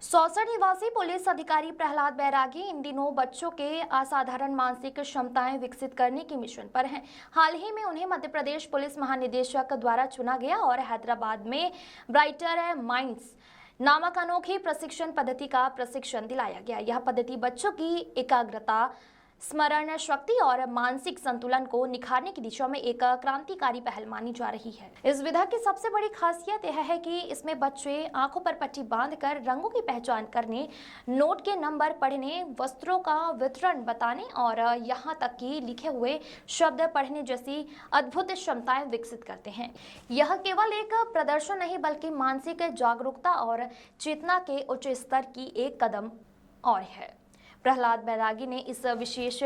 सौसर निवासी पुलिस अधिकारी प्रहलाद बैरागी इन दिनों बच्चों के असाधारण मानसिक क्षमताएं विकसित करने की मिशन पर हैं। हाल ही में उन्हें मध्य प्रदेश पुलिस महानिदेशक द्वारा चुना गया और हैदराबाद में ब्राइटर माइंड्स नामक अनोखी प्रशिक्षण पद्धति का प्रशिक्षण दिलाया गया। यह पद्धति बच्चों की एकाग्रता, स्मरण शक्ति और मानसिक संतुलन को निखारने की दिशा में एक क्रांतिकारी पहल मानी जा रही है। इस विधा की सबसे बड़ी खासियत यह है कि इसमें बच्चे आंखों पर पट्टी बांधकर रंगों की पहचान करने, नोट के नंबर पढ़ने, वस्त्रों का वितरण बताने और यहाँ तक कि लिखे हुए शब्द पढ़ने जैसी अद्भुत क्षमताएं विकसित करते हैं। यह केवल एक प्रदर्शन नहीं बल्कि मानसिक जागरूकता और चेतना के उच्च स्तर की एक कदम और है। प्रहलाद बैरागी ने इस विशेष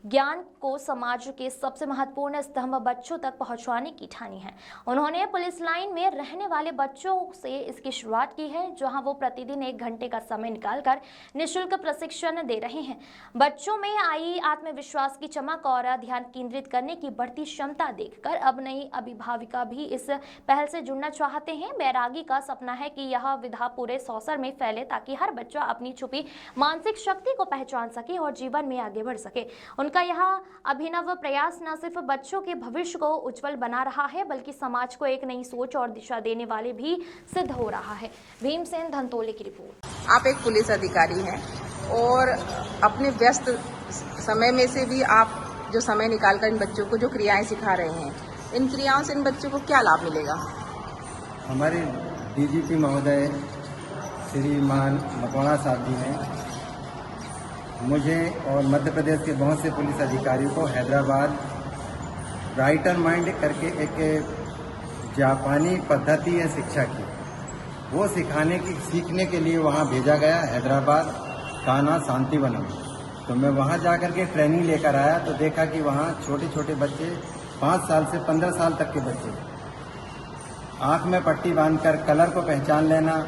ज्ञान को समाज के सबसे महत्वपूर्ण स्तंभ बच्चों तक पहुंचाने की ठानी है। उन्होंने पुलिस लाइन में रहने वाले बच्चों से इसकी शुरुआत की है, जहां वो प्रतिदिन 1 घंटे का समय निकालकर निःशुल्क प्रशिक्षण दे रहे हैं। बच्चों में आई आत्मविश्वास की चमक और ध्यान केंद्रित करने की बढ़ती क्षमता देखकर अब नई अभिभाविका भी इस पहल से जुड़ना चाहते हैं। बैरागी का सपना है कि यह विधा पूरे सौसर में फैले ताकि हर बच्चा अपनी छुपी मानसिक शक्ति को पहचान सके और जीवन में आगे बढ़ सके। उनका यह अभिनव प्रयास न सिर्फ बच्चों के भविष्य को उज्जवल बना रहा है बल्कि समाज को एक नई सोच और दिशा देने वाले भी सिद्ध हो रहा है। भीमसेन धनतोले की रिपोर्ट। आप एक पुलिस अधिकारी हैं और अपने व्यस्त समय में से भी आप जो समय निकालकर इन बच्चों को जो क्रियाएं सिखा रहे हैं, इन क्रियाओं से इन बच्चों को क्या लाभ मिलेगा? हमारे डीजीपी महोदय श्रीमान मकवाना साहब जी ने मुझे और मध्य प्रदेश के बहुत से पुलिस अधिकारियों को हैदराबाद ब्राइटर माइंड करके एक जापानी पद्धति है शिक्षा की, वो सीखने के लिए वहाँ भेजा गया हैदराबाद कान्हा शांतिवनम। तो मैं वहाँ जाकर के ट्रेनिंग लेकर आया तो देखा कि वहाँ छोटे छोटे बच्चे 5 साल से 15 साल तक के बच्चे आँख में पट्टी बांधकर कलर को पहचान लेना,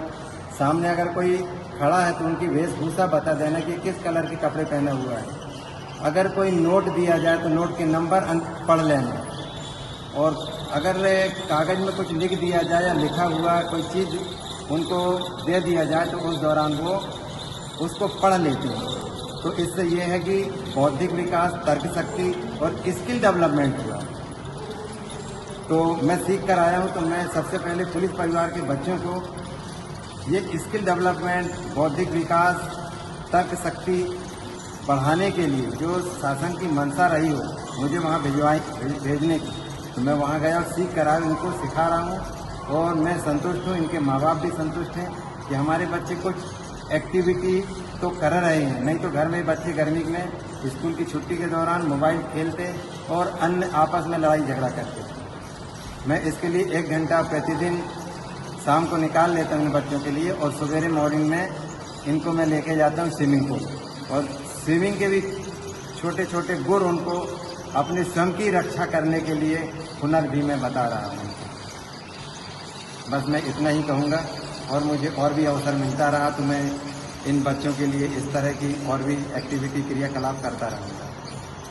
सामने अगर कोई खड़ा है तो उनकी वेशभूषा बता देना कि किस कलर के कपड़े पहने हुआ है। अगर कोई नोट दिया जाए तो नोट के नंबर पढ़ लेना, और अगर कागज में कुछ लिख दिया जाए या लिखा हुआ कोई चीज़ उनको दे दिया जाए तो उस दौरान वो उसको पढ़ लेते हैं। तो इससे ये है कि बौद्धिक विकास, तर्क शक्ति और स्किल डेवलपमेंट हुआ। तो मैं सीख कर आया हूँ, तो मैं सबसे पहले पुलिस परिवार के बच्चों को ये स्किल डेवलपमेंट, बौद्धिक विकास, तर्क शक्ति बढ़ाने के लिए जो शासन की मंशा रही हो मुझे वहाँ भेजने की, तो मैं वहाँ गया और सीख कर आया, उनको सिखा रहा हूँ और मैं संतुष्ट हूँ। इनके माँ बाप भी संतुष्ट हैं कि हमारे बच्चे कुछ एक्टिविटी तो कर रहे हैं, नहीं तो घर में बच्चे गर्मी में स्कूल की छुट्टी के दौरान मोबाइल खेलते और अन्य आपस में लड़ाई झगड़ा करते। मैं इसके लिए 1 घंटा प्रतिदिन शाम को निकाल लेता हूँ इन बच्चों के लिए, और सवेरे मॉर्निंग में इनको मैं लेके जाता हूँ स्विमिंग पूल, और स्विमिंग के भी छोटे छोटे गुर उनको अपने स्वयं की रक्षा करने के लिए हुनर भी मैं बता रहा हूँ। बस मैं इतना ही कहूँगा, और मुझे और भी अवसर मिलता रहा तो मैं इन बच्चों के लिए इस तरह की और भी एक्टिविटी क्रियाकलाप करता रहूँगा।